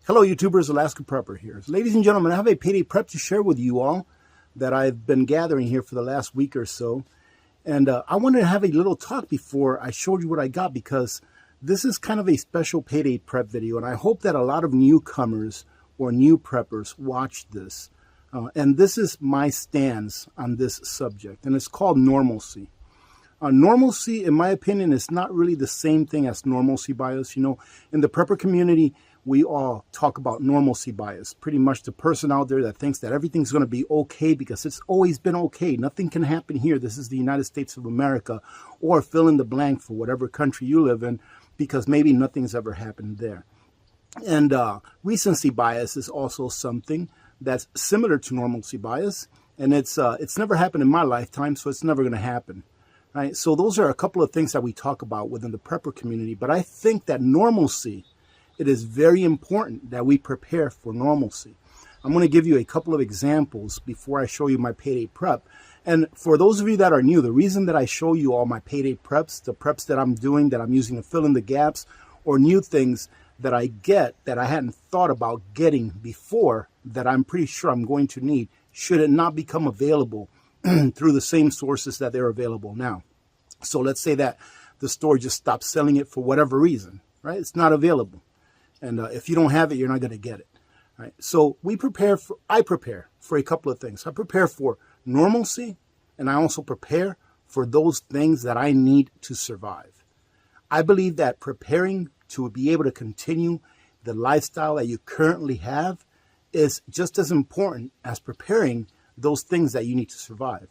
Hello YouTubers, Alaska Prepper here. Ladies and gentlemen, I have a payday prep to share with you all that I've been gathering here for the last week or so. And I wanted to have a little talk before I showed you what I got, because this is kind of a special payday prep video. And I hope that a lot of newcomers or new preppers watch this. And this is my stance on this subject, and it's called normalcy. Normalcy, in my opinion, is not really the same thing as normalcy bias. You know, in the prepper community, we all talk about normalcy bias. Pretty much the person out there that thinks that everything's going to be okay because it's always been okay. Nothing can happen here. This is the United States of America, or fill in the blank for whatever country you live in, because maybe nothing's ever happened there. And recency bias is also something that's similar to normalcy bias. And it's never happened in my lifetime, so it's never going to happen. Right? So those are a couple of things that we talk about within the prepper community. But I think that normalcy, it is very important that we prepare for normalcy. I'm going to give you a couple of examples before I show you my payday prep. And for those of you that are new, the reason that I show you all my payday preps, the preps that I'm doing, that I'm using to fill in the gaps, or new things that I get that I hadn't thought about getting before, that I'm pretty sure I'm going to need, should it not become available through the same sources that they're available now. So let's say that the store just stopped selling it for whatever reason, right? It's not available. And if you don't have it, you're not going to get it. Right? So I prepare for a couple of things. I prepare for normalcy, and I also prepare for those things that I need to survive. I believe that preparing to be able to continue the lifestyle that you currently have is just as important as preparing those things that you need to survive.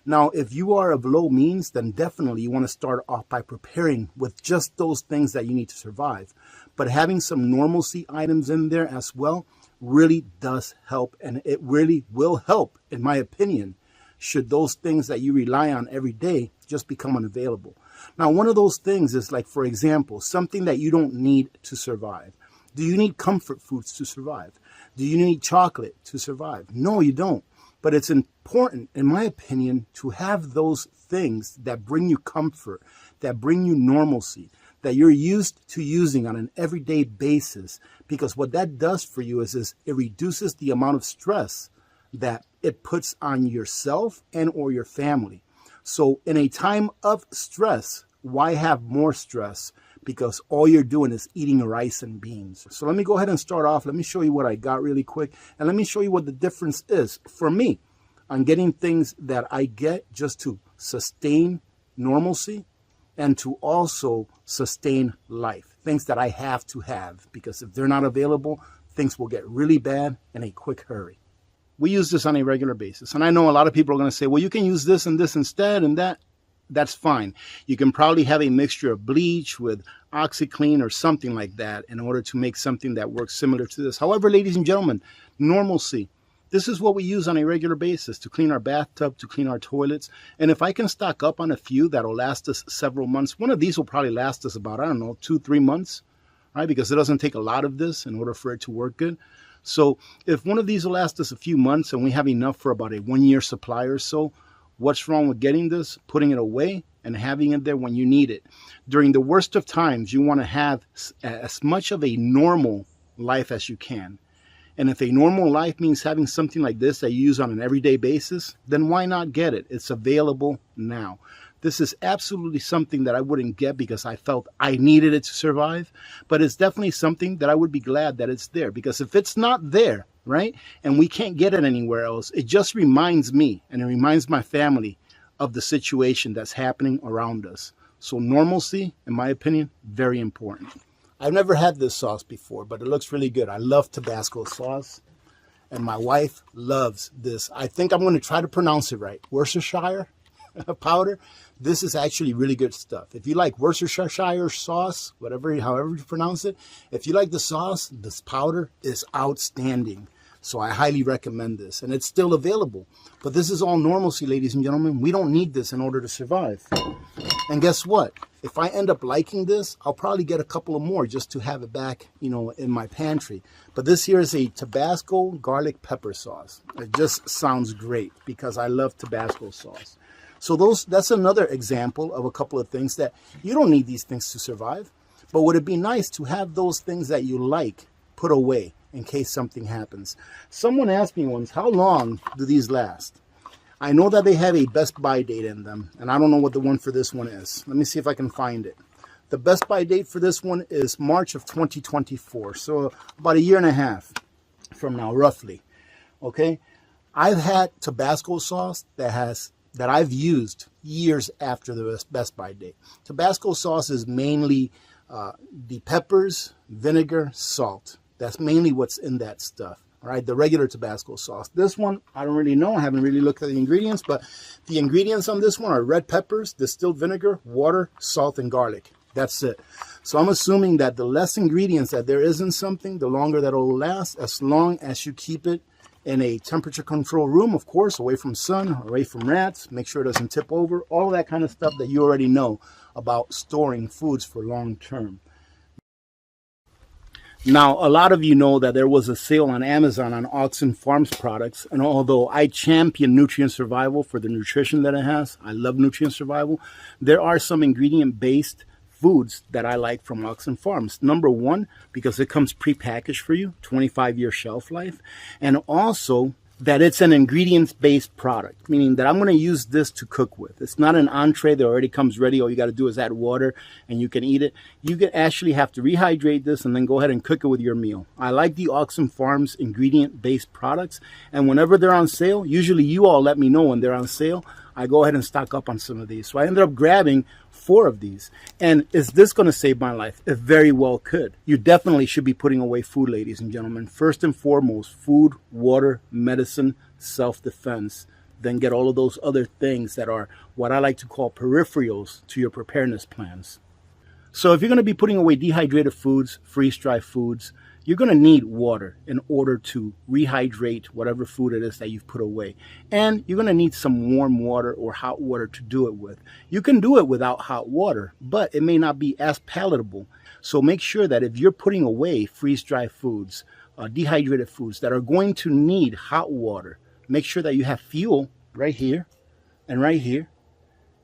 Now, if you are of low means, then definitely you want to start off by preparing with just those things that you need to survive. But having some normalcy items in there as well really does help, and it really will help, in my opinion, should those things that you rely on every day just become unavailable. Now, one of those things is, like, for example, something that you don't need to survive. Do you need comfort foods to survive? Do you need chocolate to survive? No, you don't. But it's important, in my opinion, to have those things that bring you comfort, that bring you normalcy, that you're used to using on an everyday basis. Because what that does for you is it reduces the amount of stress that it puts on yourself and or your family. So in a time of stress, why have more stress? Because all you're doing is eating rice and beans. So let me go ahead and start off. Let me show you what I got really quick. And let me show you what the difference is for me on getting things that I get just to sustain normalcy and to also sustain life. Things that I have to have, because if they're not available, things will get really bad in a quick hurry. We use this on a regular basis. And I know a lot of people are going to say, well, you can use this and this instead, and that's fine. You can probably have a mixture of bleach with OxyClean or something like that in order to make something that works similar to this. However, ladies and gentlemen, normalcy. This is what we use on a regular basis to clean our bathtub, to clean our toilets. And if I can stock up on a few that'll last us several months, one of these will probably last us about, 2-3 months, right? Because it doesn't take a lot of this in order for it to work good. So if one of these will last us a few months and we have enough for about a 1-year supply or so, what's wrong with getting this, putting it away, and having it there when you need it? During the worst of times, you want to have as much of a normal life as you can. And if a normal life means having something like this that you use on an everyday basis, then why not get it? It's available now. This is absolutely something that I wouldn't get because I felt I needed it to survive. But it's definitely something that I would be glad that it's there. Because if it's not there, right, and we can't get it anywhere else, it just reminds me and it reminds my family of the situation that's happening around us. So normalcy, in my opinion, very important. I've never had this sauce before, but it looks really good. I love Tabasco sauce, and my wife loves this. I think I'm going to try to pronounce it right. Worcestershire powder. This is actually really good stuff. If you like Worcestershire sauce, however you pronounce it, if you like the sauce, this powder is outstanding. So I highly recommend this, and it's still available. But this is all normalcy, ladies and gentlemen. We don't need this in order to survive. And guess what? If I end up liking this, I'll probably get a couple of more just to have it back, in my pantry. But this here is a Tabasco garlic pepper sauce. It just sounds great because I love Tabasco sauce. So that's another example of a couple of things that you don't need these things to survive. But would it be nice to have those things that you like put away in case something happens. Someone asked me once, how long do these last? I know that they have a best buy date in them, and I don't know what the one for this one is. Let me see if I can find it. The best buy date for this one is March of 2024, so about 1.5 years from now, roughly. Okay, I've had Tabasco sauce that I've used years after the best buy date. Tabasco sauce is mainly the peppers, vinegar, salt. That's mainly what's in that stuff. All right, the regular Tabasco sauce. This one, I don't really know. I haven't really looked at the ingredients, but the ingredients on this one are red peppers, distilled vinegar, water, salt, and garlic. That's it. So I'm assuming that the less ingredients that there is in something, the longer that it'll last, as long as you keep it in a temperature control room, of course, away from sun, away from rats, make sure it doesn't tip over, all that kind of stuff that you already know about storing foods for long term. Now, a lot of you know that there was a sale on Amazon on Oxen Farms products, and although I champion nutrient survival for the nutrition that it has, I love nutrient survival, there are some ingredient-based foods that I like from Oxen Farms. Number one, because it comes pre-packaged for you, 25-year shelf life, and also that it's an ingredients-based product, meaning that I'm going to use this to cook with. It's not an entree that already comes ready. All you got to do is add water and you can eat it. You can actually have to rehydrate this and then go ahead and cook it with your meal. I like the Oxen Farms ingredient-based products, and whenever they're on sale, usually you all let me know when they're on sale, I go ahead and stock up on some of these. So I ended up grabbing 4 of these. And is this going to save my life? It very well could. You definitely should be putting away food, ladies and gentlemen. First and foremost, food, water, medicine, self-defense. Then get all of those other things that are what I like to call peripherals to your preparedness plans. So if you're going to be putting away dehydrated foods, freeze-dried foods, you're going to need water in order to rehydrate whatever food it is that you've put away. And you're going to need some warm water or hot water to do it with. You can do it without hot water, but it may not be as palatable. So make sure that if you're putting away freeze-dried foods, dehydrated foods that are going to need hot water, make sure that you have fuel right here and right here,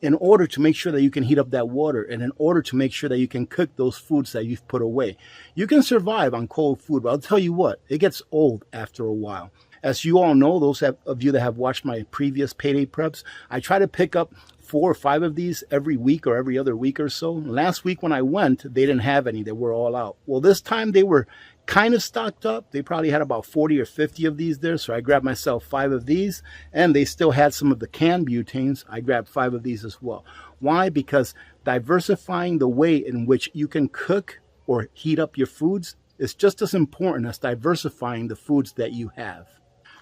in order to make sure that you can heat up that water, and in order to make sure that you can cook those foods that you've put away. You can survive on cold food, but I'll tell you what, it gets old after a while. As you all know, those of you that have watched my previous payday preps, I try to pick up 4 or 5 of these every week or every other week or so. Last week when I went, they didn't have any. They were all out. Well, this time they were kind of stocked up. They probably had about 40 or 50 of these there. So I grabbed myself 5 of these, and they still had some of the canned butanes. I grabbed 5 of these as well. Why? Because diversifying the way in which you can cook or heat up your foods is just as important as diversifying the foods that you have.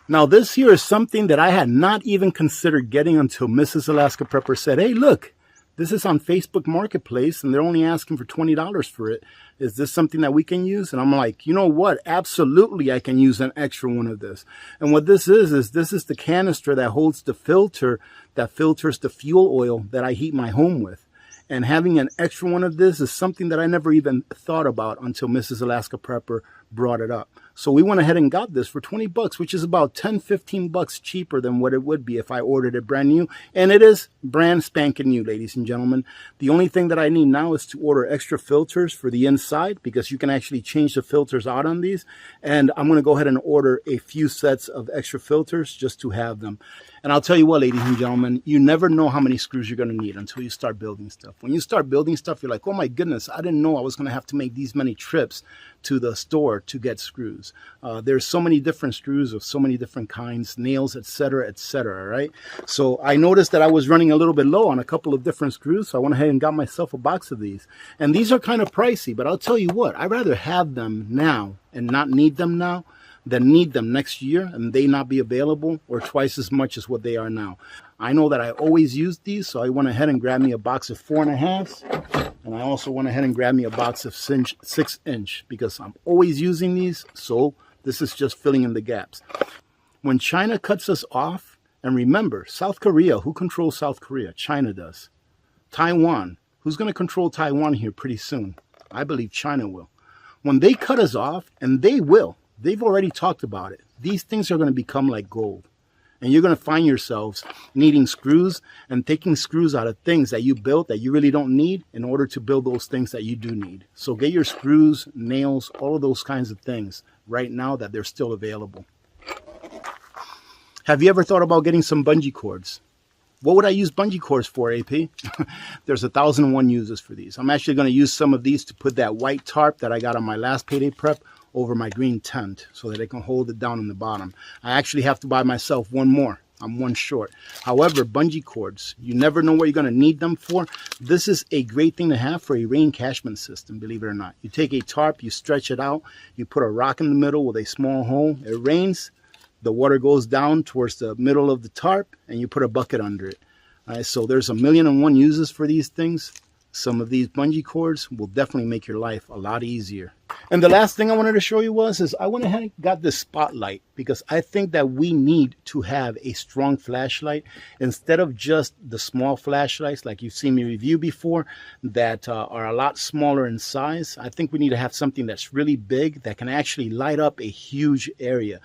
Now, this here is something that I had not even considered getting until Mrs. Alaska Prepper said, hey, look, this is on Facebook Marketplace, and they're only asking for $20 for it. Is this something that we can use? And I'm like, you know what? Absolutely, I can use an extra one of this. And what this is this is the canister that holds the filter that filters the fuel oil that I heat my home with. And having an extra one of this is something that I never even thought about until Mrs. Alaska Prepper brought it up. So we went ahead and got this for $20, which is about $10-15 cheaper than what it would be if I ordered it brand new. And it is brand spanking new, ladies and gentlemen. The only thing that I need now is to order extra filters for the inside, because you can actually change the filters out on these. And I'm going to go ahead and order a few sets of extra filters just to have them. And I'll tell you what, ladies and gentlemen, you never know how many screws you're going to need until you start building stuff. When you start building stuff, you're like, oh my goodness, I didn't know I was going to have to make these many trips to the store to get screws. There's so many different screws of so many different kinds, nails, etc., right? So I noticed that I was running a little bit low on a couple of different screws, so I went ahead and got myself a box of these. And these are kind of pricey, but I'll tell you what, I'd rather have them now and not need them now than need them next year and they not be available or twice as much as what they are now. I know that I always use these, so I went ahead and grabbed me a box of 4.5s, and I also went ahead and grabbed me a box of 6-inch because I'm always using these, so this is just filling in the gaps. When China cuts us off, and remember, South Korea, who controls South Korea? China does. Taiwan, who's going to control Taiwan here pretty soon? I believe China will. When they cut us off, and they will, they've already talked about it, these things are going to become like gold. And you're going to find yourselves needing screws and taking screws out of things that you built that you really don't need in order to build those things that you do need. So get your screws, nails, all of those kinds of things right now that they're still available. Have you ever thought about getting some bungee cords? What would I use bungee cords for, AP? There's 1,001 uses for these. I'm actually going to use some of these to put that white tarp that I got on my last payday prep over my green tent so that it can hold it down in the bottom. I actually have to buy myself one more. I'm one short. However, bungee cords, you never know what you're going to need them for. This is a great thing to have for a rain catchment system, believe it or not. You take a tarp, you stretch it out, you put a rock in the middle with a small hole. It rains, the water goes down towards the middle of the tarp, and you put a bucket under it. All right, so there's 1,000,001 uses for these things. Some of these bungee cords will definitely make your life a lot easier. And the last thing I wanted to show you is I went ahead and got this spotlight because I think that we need to have a strong flashlight instead of just the small flashlights like you've seen me review before that are a lot smaller in size. I think we need to have something that's really big that can actually light up a huge area.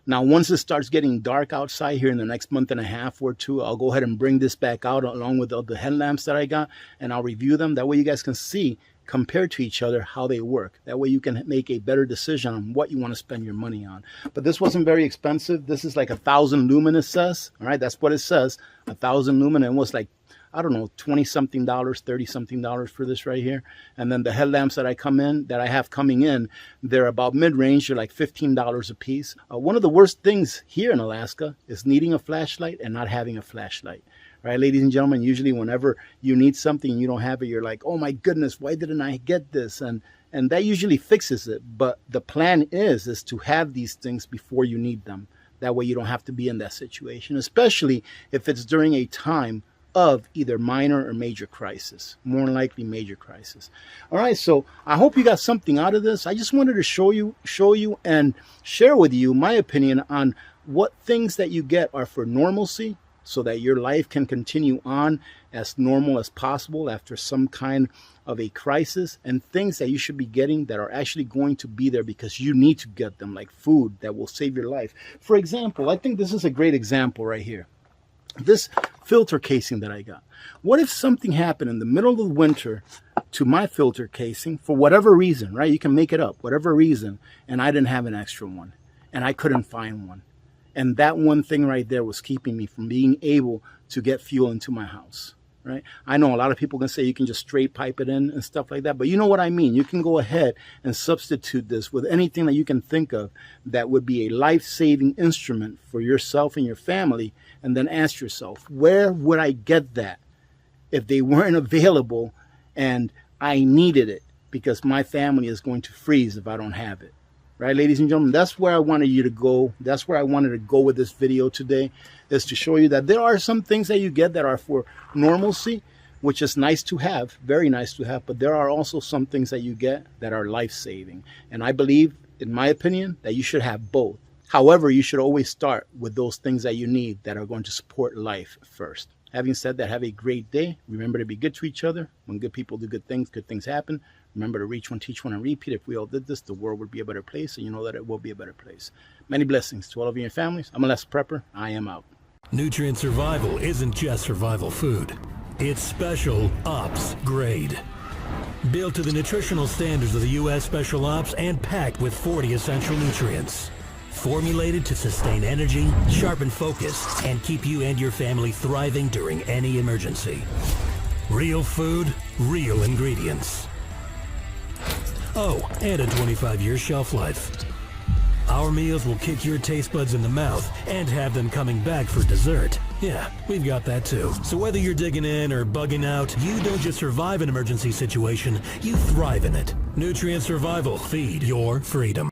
Now, once it starts getting dark outside here in the next month and a half or two, I'll go ahead and bring this back out along with all the headlamps that I got, and I'll review them. That way you guys can see, compared to each other, how they work. That way you can make a better decision on what you want to spend your money on. But this wasn't very expensive. This is like 1,000 lumen, it says. All right, that's what it says, 1,000 lumen. And it was like, I don't know, $20-something, $30-something for this right here. And then the headlamps that I have coming in, they're about mid-range. They're like $15 a piece. One of the worst things here in Alaska is needing a flashlight and not having a flashlight. Right, ladies and gentlemen, usually whenever you need something and you don't have it, you're like, oh my goodness, why didn't I get this? And that usually fixes it. But the plan is to have these things before you need them. That way you don't have to be in that situation, especially if it's during a time of either minor or major crisis, more than likely major crisis. All right, so I hope you got something out of this. I just wanted to show you and share with you my opinion on what things that you get are for normalcy so that your life can continue on as normal as possible after some kind of a crisis, and things that you should be getting that are actually going to be there because you need to get them, like food that will save your life. For example, I think this is a great example right here. This filter casing that I got. What if something happened in the middle of the winter to my filter casing for whatever reason, right? You can make it up, whatever reason, and I didn't have an extra one, and I couldn't find one. And that one thing right there was keeping me from being able to get fuel into my house, right? I know a lot of people can say you can just straight pipe it in and stuff like that, but you know what I mean. You can go ahead and substitute this with anything that you can think of that would be a life-saving instrument for yourself and your family, and then ask yourself, where would I get that if they weren't available and I needed it because my family is going to freeze if I don't have it? Right, ladies and gentlemen, that's where I wanted you to go. That's where I wanted to go with this video today, is to show you that there are some things that you get that are for normalcy, which is nice to have, very nice to have, but there are also some things that you get that are life-saving. And I believe, in my opinion, that you should have both. However, you should always start with those things that you need that are going to support life first. Having said that, have a great day. Remember to be good to each other. When good people do good things happen. Remember to reach one, teach one, and repeat. If we all did this, the world would be a better place, and you know that it will be a better place. Many blessings to all of you and your families. I'm Alaska Prepper. I am out. Nutrient Survival isn't just survival food. It's special ops grade. Built to the nutritional standards of the U.S. Special Ops and packed with 40 essential nutrients. Formulated to sustain energy, sharpen focus, and keep you and your family thriving during any emergency. Real food, real ingredients. Oh, and a 25-year shelf life. Our meals will kick your taste buds in the mouth and have them coming back for dessert. Yeah, we've got that too. So whether you're digging in or bugging out, you don't just survive an emergency situation, you thrive in it. Nutrient Survival. Feed your freedom.